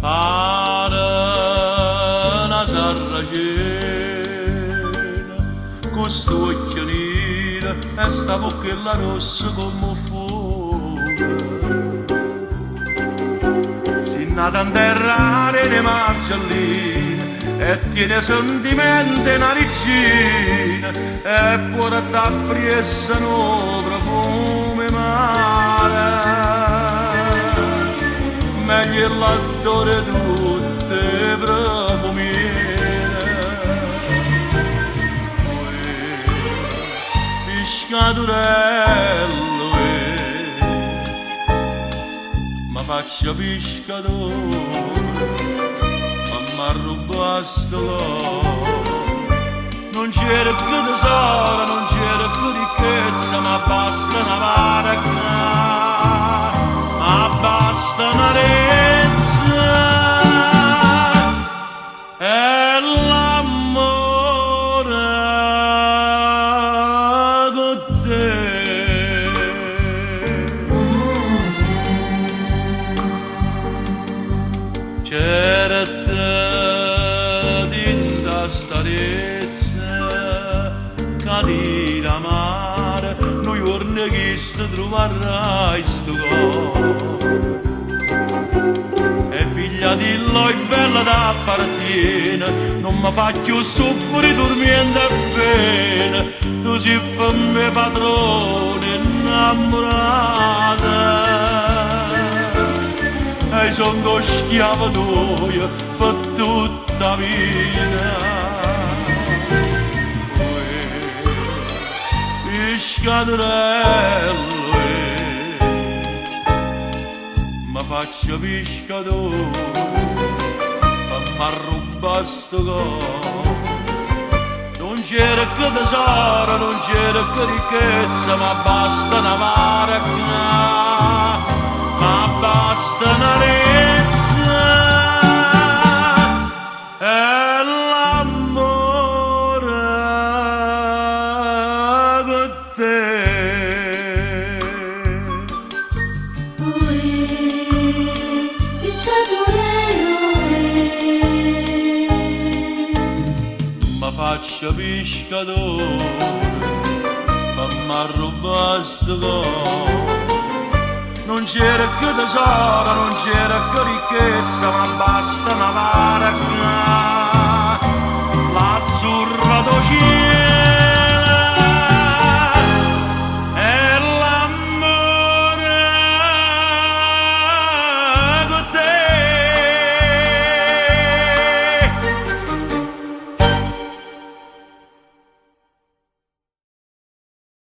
Pare una sarracena, con sto occhiolino e sta bocchella rossa come fuoco. Si nata in terra ne marcelline e tiene sentimenti una regina e può t'appressa no profumo mare. Meglio l'adore tutte profumine. Pescatorello, ma faccia pescatore, ma m'arrubasto l'oro. Non c'era più tesoro, non c'era più ricchezza, ma basta una baracca, ma basta una rezza e l'amore con te. C'era te dinta sta rezza che mare, noi giorni che sto troverai sto cuore. E figlia di loi bella da appartiene, non mi fa più soffrire dormendo bene. Tu sei per me padrone innamorata e sono schiavo tuo per tutta la vita. Pescatorello, ma faccio pescatore, ma m'arruba sto cuore. Non c'era che tesoro, non c'era che ricchezza, ma basta una baracca, ma basta una rezza e l'amore con te. Ma faccia pescatore, ma m'arruba sto cuore. Non c'era che tesoro, non c'era che ricchezza, ma basta una baracca, l'azzurra docina.